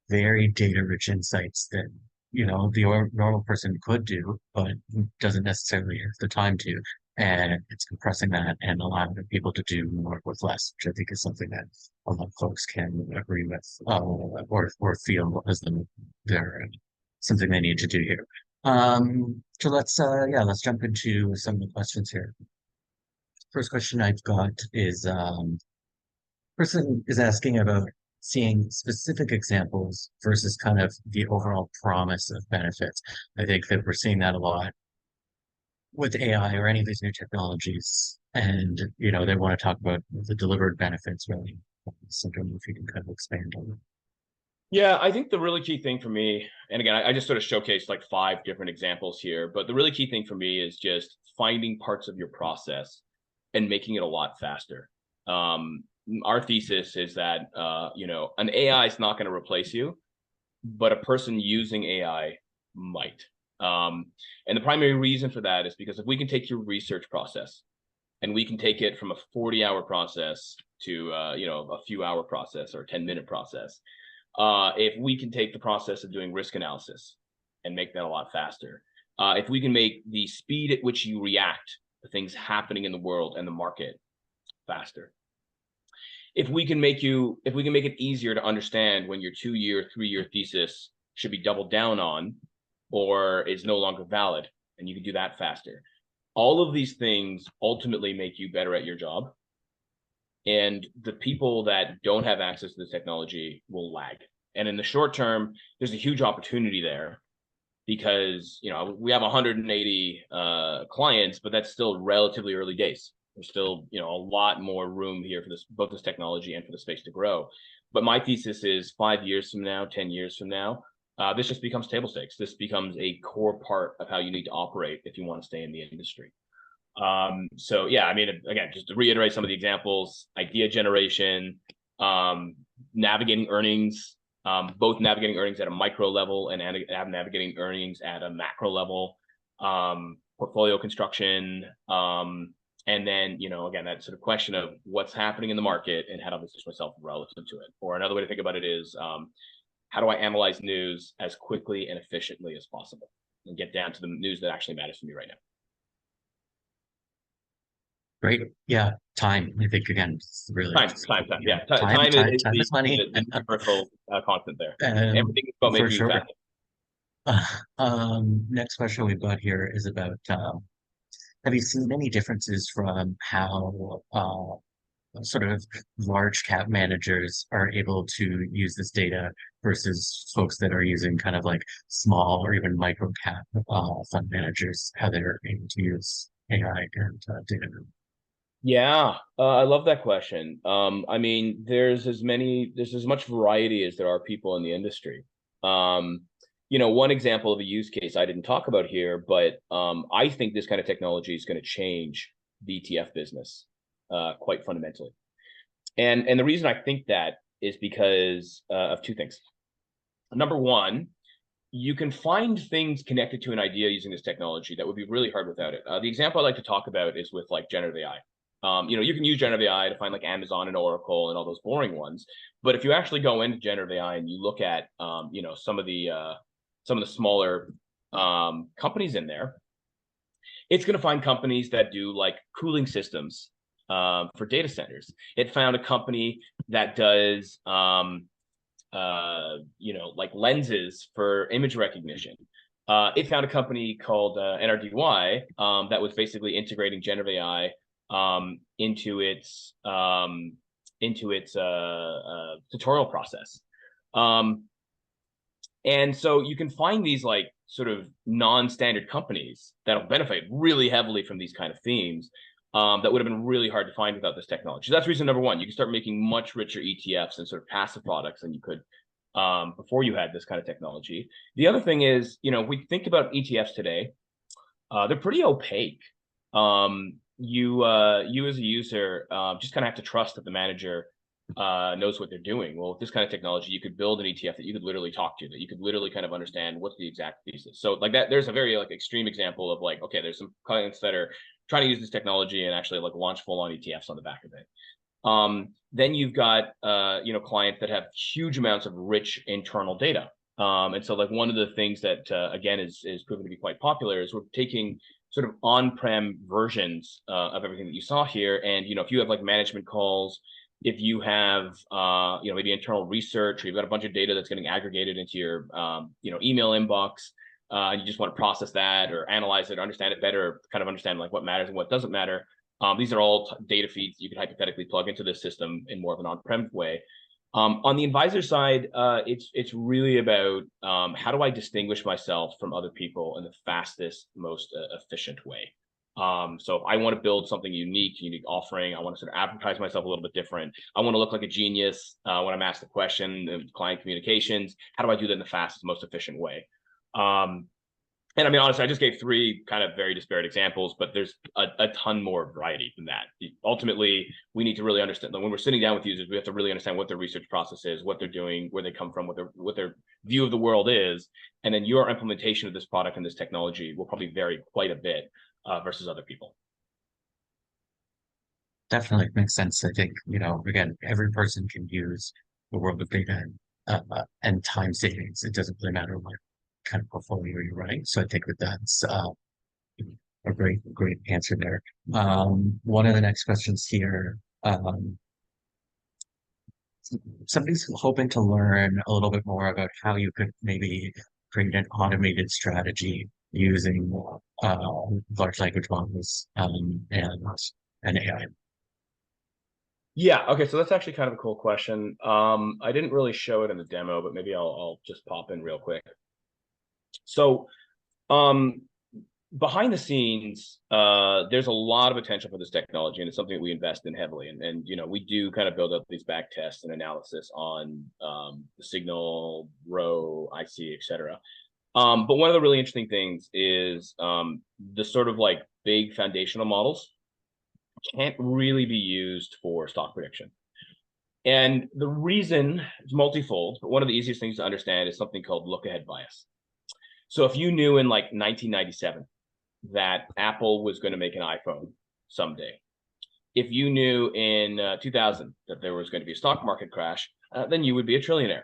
very data-rich insights that, the normal person could do, but doesn't necessarily have the time to. And it's compressing that and allowing people to do more with less, which I think is something that a lot of folks can agree with, or feel as though they're something they need to do here. So let's jump into some of the questions here. First question I've got is, person is asking about seeing specific examples versus kind of the overall promise of benefits. I think that we're seeing that a lot with AI or any of these new technologies. And, they want to talk about the delivered benefits really. So I don't know if you can kind of expand on that. Yeah, I think the really key thing for me, and again, I just sort of showcased like 5 different examples here, but the really key thing for me is just finding parts of your process and making it a lot faster. Our thesis is that, an AI is not going to replace you, but a person using AI might. And the primary reason for that is because if we can take your research process and we can take it from a 40-hour process to, a few hour process or a 10-minute process, if we can take the process of doing risk analysis and make that a lot faster, if we can make the speed at which you react to things happening in the world and the market faster, if we can make it easier to understand when your 2-year, 3-year thesis should be doubled down on or is no longer valid, and you can do that faster. All of these things ultimately make you better at your job. And the people that don't have access to this technology will lag. And in the short term, there's a huge opportunity there because, we have 180 clients, but that's still relatively early days. There's still, a lot more room here for both this technology and for the space to grow. But my thesis is 5 years from now, 10 years from now, this just becomes table stakes. This becomes a core part of how you need to operate if you want to stay in the industry. So yeah, I mean, again, just to reiterate some of the examples: idea generation, navigating earnings, both navigating earnings at a micro level and navigating earnings at a macro level, portfolio construction, and then, again, that sort of question of what's happening in the market and how to position myself relative to it. Or another way to think about it is, how do I analyze news as quickly and efficiently as possible and get down to the news that actually matters to me right now? Great. Yeah. Time. I think again, it's really Time, just, time, time. you know, Yeah, time time, is time is money. the universal constant there. And Everything is about for making you sure. faster. Next question we've got here is about, have you seen any differences from how sort of large cap managers are able to use this data versus folks that are using kind of like small or even micro cap fund managers, how they're able to use AI and data? Yeah, I love that question. I mean, there's as much variety as there are people in the industry. Um, one example of a use case I didn't talk about here, but I think this kind of technology is going to change the ETF business quite fundamentally. And the reason I think that is because of two things. Number one, you can find things connected to an idea using this technology that would be really hard without it. The example I like to talk about is with like generative AI. You can use generative AI to find like Amazon and Oracle and all those boring ones. But if you actually go into generative AI and you look at, some of the smaller companies in there, it's going to find companies that do like cooling systems for data centers. It found a company that does, like lenses for image recognition. It found a company called NRDY that was basically integrating generative AI into its tutorial process. Um, and so you can find these like sort of non-standard companies that'll benefit really heavily from these kind of themes that would have been really hard to find without this technology. So that's reason number one. You can start making much richer ETFs and sort of passive products than you could before you had this kind of technology. The other thing is, we think about ETFs today, they're pretty opaque. You as a user just kind of have to trust that the manager knows what they're doing. Well, with this kind of technology, you could build an ETF that you could literally talk to, that you could literally kind of understand what's the exact thesis. So like that, there's a very like extreme example of like, okay, there's some clients that are trying to use this technology and actually like launch full on ETFs on the back of it. Then you've got clients that have huge amounts of rich internal data. And so like one of the things that again is proven to be quite popular is we're taking sort of on-prem versions of everything that you saw here. And if you have like management calls, if you have maybe internal research, or you've got a bunch of data that's getting aggregated into your email inbox, and you just want to process that or analyze it or understand it better, or kind of understand like what matters and what doesn't matter. These are all data feeds you could hypothetically plug into this system in more of an on-prem way. On the advisor side, it's really about how do I distinguish myself from other people in the fastest, most efficient way. So if I want to build something unique offering, I want to sort of advertise myself a little bit different. I want to look like a genius when I'm asked a question, client communications. How do I do that in the fastest, most efficient way? And I mean, honestly, I just gave three kind of very disparate examples, but there's a ton more variety than that. Ultimately, we need to really understand that when we're sitting down with users, we have to really understand what their research process is, what they're doing, where they come from, what their view of the world is. And then your implementation of this product and this technology will probably vary quite a bit versus other people. Definitely makes sense. I think, again, every person can use the world of data and time savings. It doesn't really matter what kind of portfolio you're running. So I think that that's a great answer there. One of the next questions here, somebody's hoping to learn a little bit more about how you could maybe create an automated strategy using large language models and AI. Yeah. Okay. So that's actually kind of a cool question. I didn't really show it in the demo, but maybe I'll just pop in real quick. So, um, behind the scenes, there's a lot of potential for this technology, and it's something that we invest in heavily. And we do kind of build up these back tests and analysis on the signal, row, IC, et cetera. But one of the really interesting things is the sort of like big foundational models can't really be used for stock prediction. And the reason is multifold, but one of the easiest things to understand is something called look-ahead bias. So if you knew in like 1997 that Apple was going to make an iPhone someday, if you knew in 2000 that there was going to be a stock market crash, then you would be a trillionaire.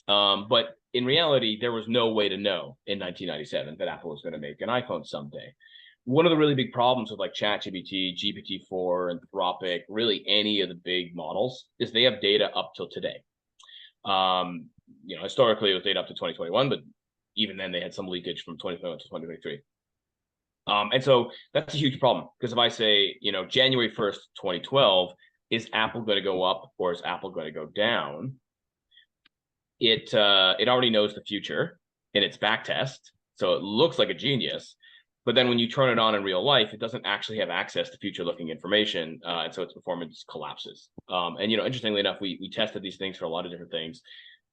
But in reality, there was no way to know in 1997 that Apple was going to make an iPhone someday. One of the really big problems with like ChatGPT, GPT-4, Anthropic, really any of the big models is they have data up till today. Um, Historically it was data up to 2021, but even then they had some leakage from 2021 to 2023. And so that's a huge problem because if I say, January 1st, 2012, is Apple going to go up or is Apple going to go down? It already knows the future in its back test, so it looks like a genius. But then when you turn it on in real life, it doesn't actually have access to future-looking information, and so its performance collapses. And interestingly enough, we tested these things for a lot of different things.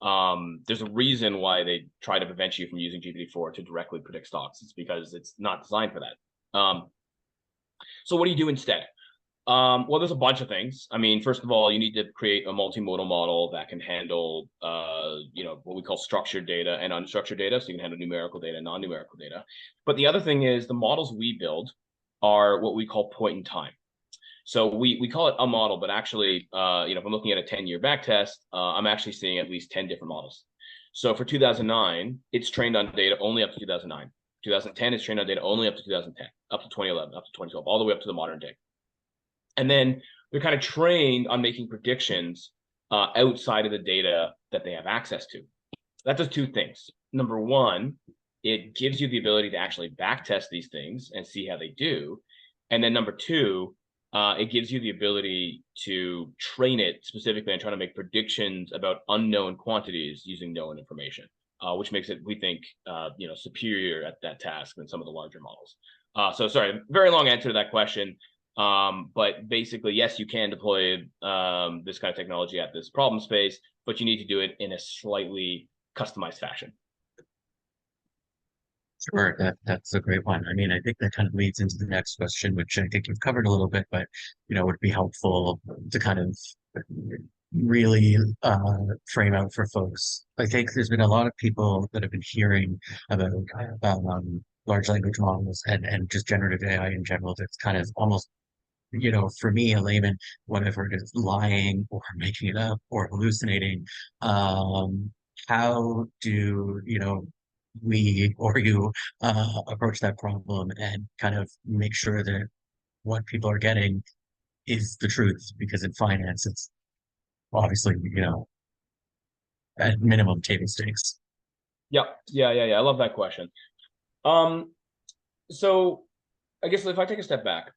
There's a reason why they try to prevent you from using GPT-4 to directly predict stocks. It's because it's not designed for that. So what do you do instead? Well, there's a bunch of things. I mean, first of all, you need to create a multimodal model that can handle, what we call structured data and unstructured data. So you can handle numerical data and non-numerical data. But the other thing is the models we build are what we call point in time. So we call it a model, but actually, if I'm looking at a 10-year back test, I'm actually seeing at least 10 different models. So for 2009, it's trained on data only up to 2009. 2010 is trained on data only up to 2010, up to 2011, up to 2012, all the way up to the modern day. And then they're kind of trained on making predictions outside of the data that they have access to. That does two things. Number one, it gives you the ability to actually backtest these things and see how they do. And then number two, it gives you the ability to train it specifically on trying to make predictions about unknown quantities using known information, which makes it, we think, superior at that task than some of the larger models. So sorry, very long answer to that question. But basically, yes, you can deploy this kind of technology at this problem space, but you need to do it in a slightly customized fashion. Sure, that's a great one. I mean, I think that kind of leads into the next question, which I think you've covered a little bit, but would be helpful to kind of really frame out for folks. I think there's been a lot of people that have been hearing about large language models and just generative AI in general. That's kind of almost, for me, a layman, whatever it is, lying or making it up or hallucinating. How do we or you approach that problem and kind of make sure that what people are getting is the truth? Because in finance, it's obviously, at minimum table stakes. Yeah, yeah. I love that question. Um, so I guess if I take a step back,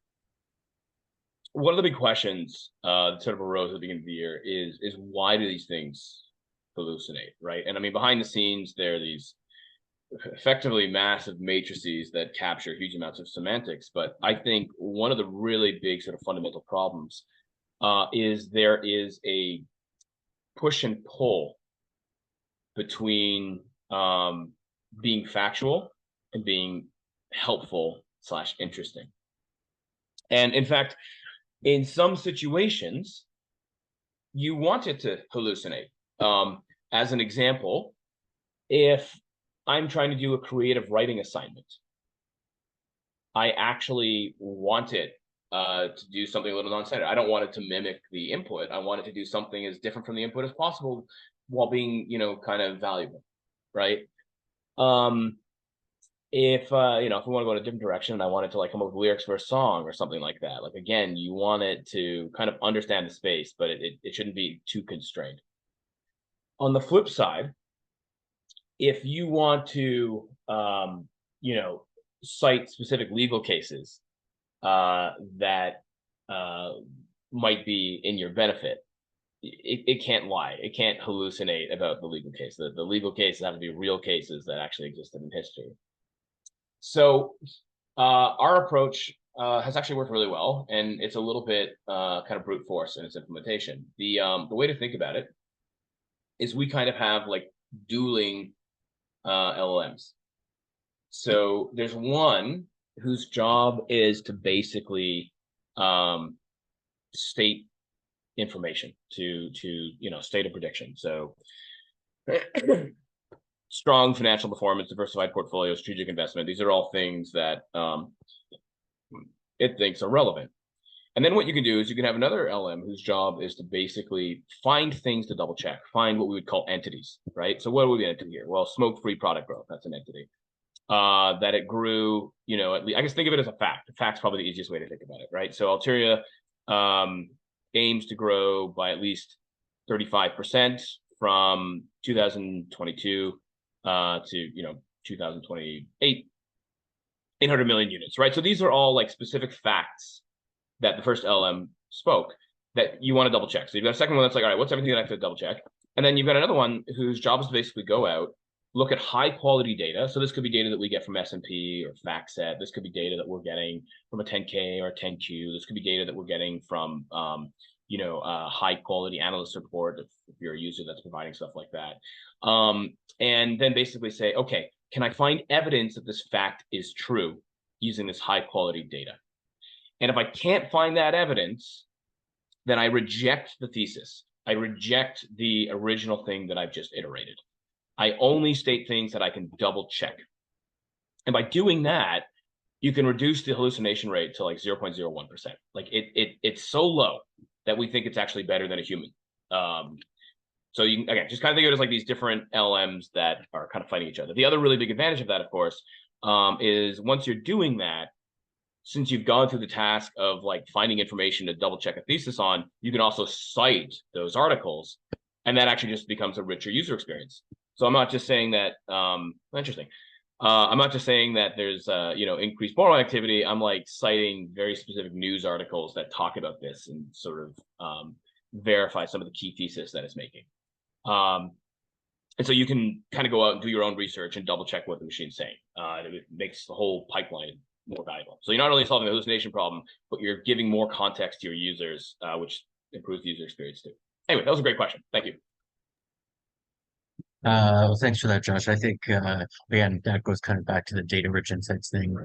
one of the big questions that sort of arose at the beginning of the year is why do these things hallucinate, right? And I mean, behind the scenes, there are these effectively massive matrices that capture huge amounts of semantics. But I think one of the really big sort of fundamental problems is there is a push and pull between being factual and being helpful slash interesting. And in fact, in some situations, you want it to hallucinate. As an example, if I'm trying to do a creative writing assignment, I actually want it to do something a little non-standard. I don't want it to mimic the input. I want it to do something as different from the input as possible while being, kind of valuable, right? Um, if if we want to go in a different direction and I wanted to like come up with lyrics for a song or something like that, like again, you want it to kind of understand the space, but it shouldn't be too constrained. On the flip side, if you want to you know cite specific legal cases that uh might be in your benefit, it can't lie. It can't hallucinate about the legal case. The legal cases have to be real cases that actually existed in history. So our approach has actually worked really well, and it's a little bit kind of brute force in its implementation. The way to think about it is we kind of have like dueling LLMs. So there's one whose job is to basically state information to state a prediction. So strong financial performance, diversified portfolio, strategic investment. These are all things that it thinks are relevant. And then what you can do is you can have another LM whose job is to basically find things to double check, find what we would call entities, right? So what would be an entity here? Well, smoke-free product growth, that's an entity. That it grew, at least, I guess think of it as a fact. The fact's probably the easiest way to think about it, right? So Alturia aims to grow by at least 35% from 2022 to 2028, 800 million units, right? So these are all like specific facts that the first LM spoke that you want to double check. So you've got a second one that's like, all right, what's everything that I have to double check? And then you've got another one whose job is to basically go out, look at high quality data. So this could be data that we get from S&P or FactSet. This could be data that we're getting from a 10K or a 10Q. This could be data that we're getting from, high quality analyst report if you're a user that's providing stuff like that. And then basically say, okay, can I find evidence that this fact is true using this high quality data? And if I can't find that evidence, then I reject the thesis. I reject the original thing that I've just iterated. I only state things that I can double check. And by doing that, you can reduce the hallucination rate to like 0.01%. Like it's so low that we think it's actually better than a human. So you can, again, just kind of think of it as like these different LMs that are kind of fighting each other. The other really big advantage of that, of course, is once you're doing that, since you've gone through the task of like finding information to double check a thesis on, you can also cite those articles, and that actually just becomes a richer user experience. So I'm not just saying that, interesting. I'm not just saying that there's, increased moral activity. I'm like citing very specific news articles that talk about this and sort of verify some of the key thesis that it's making. And so you can kind of go out and do your own research and double check what the machine's saying. It makes the whole pipeline more valuable. So you're not only solving the hallucination problem, but you're giving more context to your users, which improves the user experience too. Anyway, that was a great question. Thank you. Well, thanks for that, Josh. I think again that goes kind of back to the data-rich insights thing.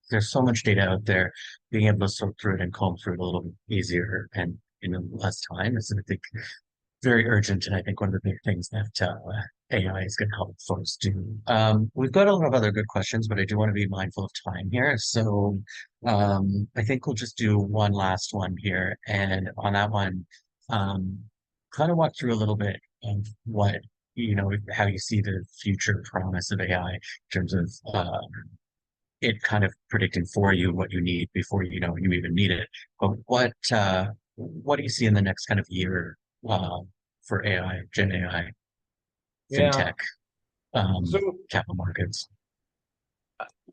There's so much data out there. Being able to sort through it and comb through it a little bit easier and in less time is, I think, very urgent. And I think one of the big things that AI is going to help folks do. We've got a lot of other good questions, but I do want to be mindful of time here. So I think we'll just do one last one here. And on that one, kind of walk through a little bit of how you see the future promise of AI in terms of it kind of predicting for you what you need before you even need it. But what do you see in the next kind of year for AI, Gen AI, Yeah. fintech, So capital markets?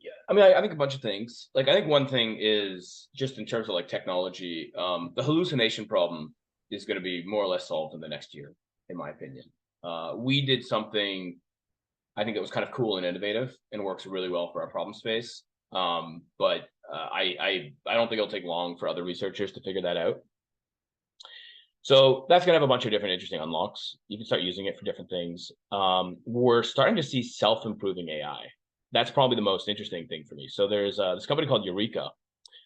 yeah, I mean, I think a bunch of things. Like, I think one thing is just in terms of like technology, the hallucination problem is going to be more or less solved in the next year, in my opinion. We did something I think it was kind of cool and innovative and works really well for our problem space. But I don't think it'll take long for other researchers to figure that out. So that's gonna have a bunch of different interesting unlocks. You can start using it for different things. We're starting to see self-improving AI. That's probably the most interesting thing for me. So there's this company called Eureka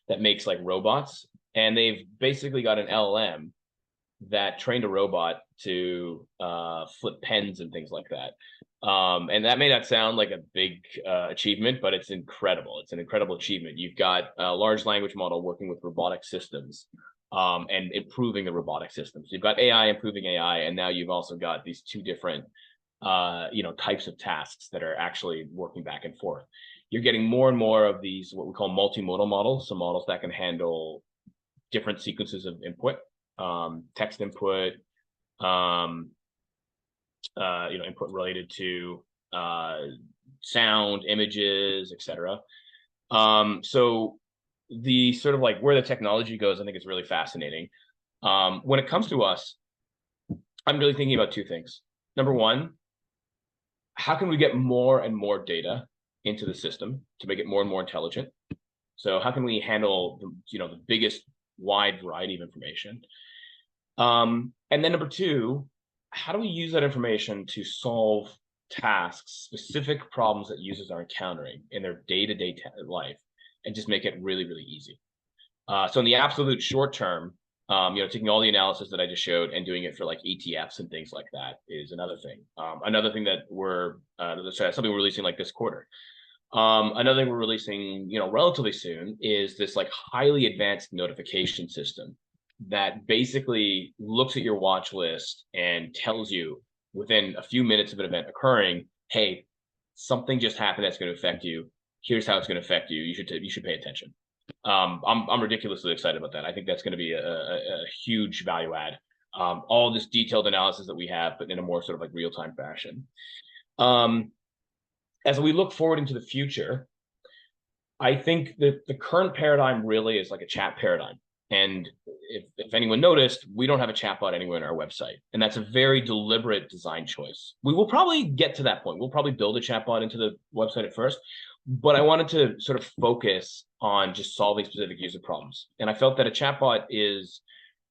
that makes like robots, and they've basically got an LLM that trained a robot to flip pens and things like that. And that may not sound like a big achievement, but it's incredible. It's an incredible achievement. You've got a large language model working with robotic systems and improving the robotic systems. You've got AI improving AI, and now you've also got these two different types of tasks that are actually working back and forth. You're getting more and more of these what we call multimodal models, so models that can handle different sequences of input, text input, input related to sound, images, etc. So the sort of like where the technology goes, I think is really fascinating. When it comes to us, I'm really thinking about two things. Number one, how can we get more and more data into the system to make it more and more intelligent? So how can we handle the biggest wide variety of information? And then number two, how do we use that information to solve tasks, specific problems that users are encountering in their day-to-day life, and just make it really, really easy? So in the absolute short term, Taking all the analysis that I just showed and doing it for like ETFs and things like that is another thing. Another thing that we're something we're releasing like this quarter. Another thing we're releasing, relatively soon is this like highly advanced notification system that basically looks at your watch list and tells you within a few minutes of an event occurring, hey, something just happened that's going to affect you. Here's how it's going to affect you. You should pay attention. I'm ridiculously excited about that. I think that's going to be a huge value add. All this detailed analysis that we have, but in a more sort of like real time fashion. As we look forward into the future, I think that the current paradigm really is like a chat paradigm. And if anyone noticed, we don't have a chatbot anywhere on our website. And that's a very deliberate design choice. We will probably get to that point. We'll probably build a chatbot into the website at first, but I wanted to sort of focus on just solving specific user problems. And I felt that a chatbot is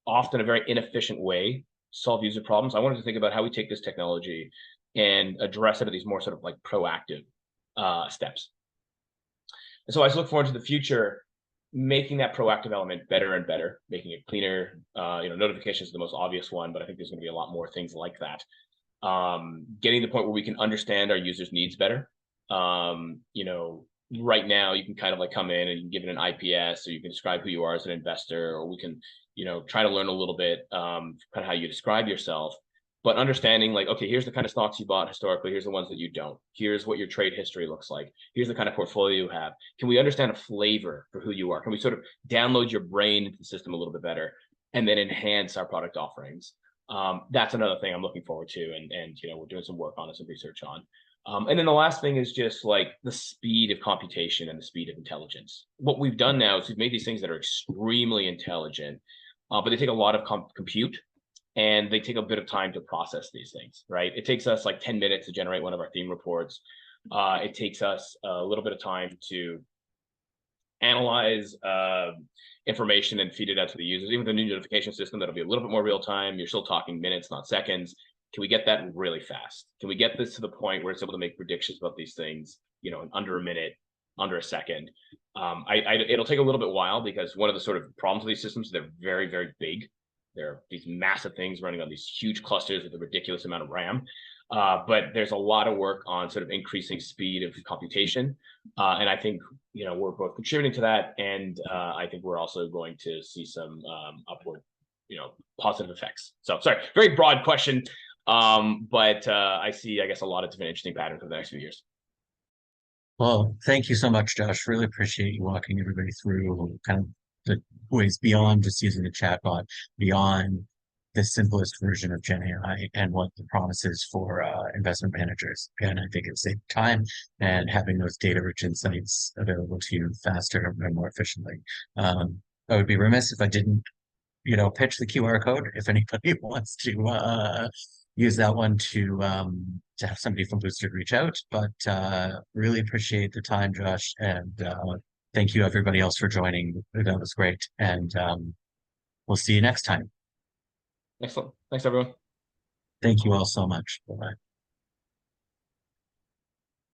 often a very inefficient way to solve user problems. I wanted to think about how we take this technology and address it at these more sort of like proactive steps. And so as I look forward to the future, making that proactive element better and better, making it cleaner. Notifications is the most obvious one, but I think there's going to be a lot more things like that. Getting to the point where we can understand our users' needs better. Right now you can kind of like come in and you can give it an IPS, or you can describe who you are as an investor, or we can, try to learn a little bit, kind of how you describe yourself. But understanding like, okay, here's the kind of stocks you bought historically. Here's the ones that you don't. Here's what your trade history looks like. Here's the kind of portfolio you have. Can we understand a flavor for who you are? Can we sort of download your brain into the system a little bit better and then enhance our product offerings? That's another thing I'm looking forward to. And we're doing some work on it, some research on. And then the last thing is just like the speed of computation and the speed of intelligence. What we've done now is we've made these things that are extremely intelligent, but they take a lot of compute. And they take a bit of time to process these things, right? It takes us like 10 minutes to generate one of our theme reports. It takes us a little bit of time to analyze information and feed it out to the users. Even with the new notification system, that'll be a little bit more real time. You're still talking minutes, not seconds. Can we get that really fast? Can we get this to the point where it's able to make predictions about these things, in under a minute, under a second? It'll take a little bit while because one of the sort of problems with these systems, they're very, very big. They're these massive things running on these huge clusters with a ridiculous amount of RAM. But there's a lot of work on sort of increasing speed of computation. And I think, we're both contributing to that. And I think we're also going to see some upward, positive effects. So sorry, very broad question. But I see, I guess, a lot of different interesting patterns for the next few years. Well, thank you so much, Josh. Really appreciate you walking everybody through kind of the ways beyond just using a chatbot, beyond the simplest version of Gen AI and what the promise is for investment managers. And I think it's saving time and having those data-rich insights available to you faster and more efficiently. I would be remiss if I didn't, pitch the QR code if anybody wants to use that one to have somebody from Boosted reach out. But really appreciate the time, Josh, and thank you everybody else for joining. That was great, and we'll see you next time. Excellent. Thanks, everyone. Thank you all so much. Bye-bye.